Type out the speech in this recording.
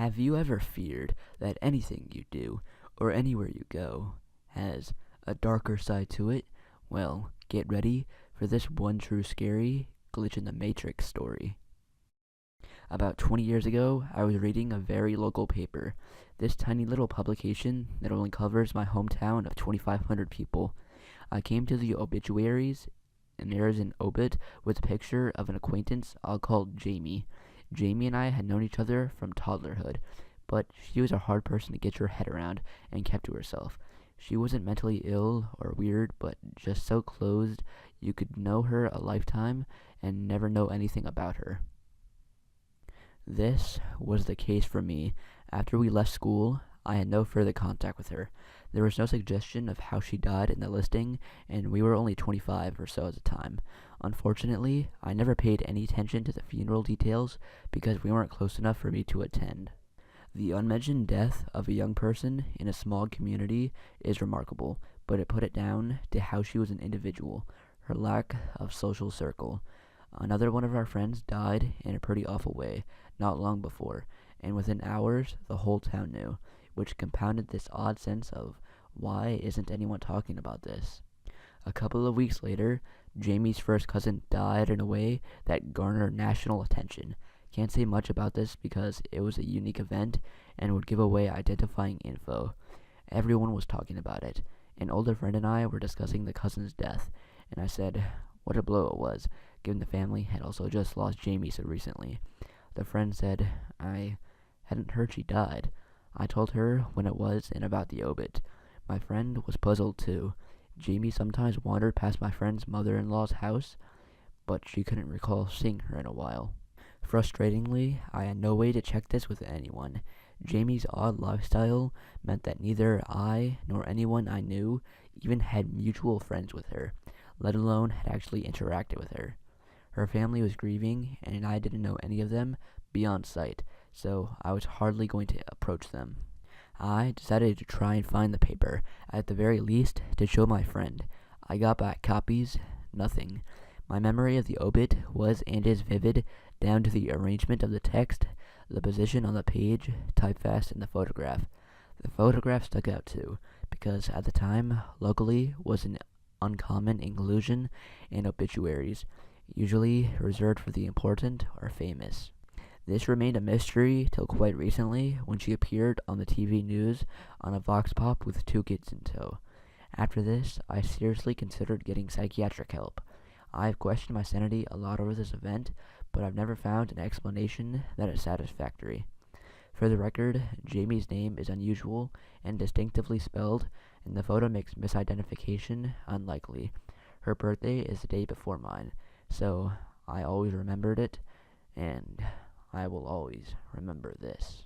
Have you ever feared that anything you do, or anywhere you go, has a darker side to it? Well, get ready for this one true scary glitch in the Matrix story. About 20 years ago, I was reading a very local paper. This tiny little publication that only covers my hometown of 2,500 people. I came to the obituaries, and there is an obit with a picture of an acquaintance I'll call Jamie. Jamie and I had known each other from toddlerhood, but she was a hard person to get your head around and kept to herself. She wasn't mentally ill or weird, but just so closed you could know her a lifetime and never know anything about her. This was the case for me. After we left school, I had no further contact with her. There was no suggestion of how she died in the listing, and we were only 25 or so at the time. Unfortunately, I never paid any attention to the funeral details because we weren't close enough for me to attend. The unmentioned death of a young person in a small community is remarkable, but it put it down to how she was an individual, her lack of social circle. Another one of our friends died in a pretty awful way not long before, and within hours the whole town knew, which compounded this odd sense of why isn't anyone talking about this? A couple of weeks later, Jamie's first cousin died in a way that garnered national attention. Can't say much about this because it was a unique event and would give away identifying info. Everyone was talking about it. An older friend and I were discussing the cousin's death, and I said what a blow it was, given the family had also just lost Jamie so recently. The friend said I hadn't heard she died. I told her when it was and about the obit. My friend was puzzled too. Jamie sometimes wandered past my friend's mother-in-law's house, but she couldn't recall seeing her in a while. Frustratingly, I had no way to check this with anyone. Jamie's odd lifestyle meant that neither I nor anyone I knew even had mutual friends with her, let alone had actually interacted with her. Her family was grieving, and I didn't know any of them beyond sight, so I was hardly going to approach them. I decided to try and find the paper, at the very least, to show my friend. I got back copies, nothing. My memory of the obit was and is vivid, down to the arrangement of the text, the position on the page, typefast, and the photograph. The photograph stuck out too, because at the time, locally, was an uncommon inclusion in obituaries, usually reserved for the important or famous. This remained a mystery till quite recently when she appeared on the TV news on a vox pop with 2 kids in tow. After this, I seriously considered getting psychiatric help. I've questioned my sanity a lot over this event, but I've never found an explanation that is satisfactory. For the record, Jamie's name is unusual and distinctively spelled, and the photo makes misidentification unlikely. Her birthday is the day before mine, so I always remembered it, and I will always remember this.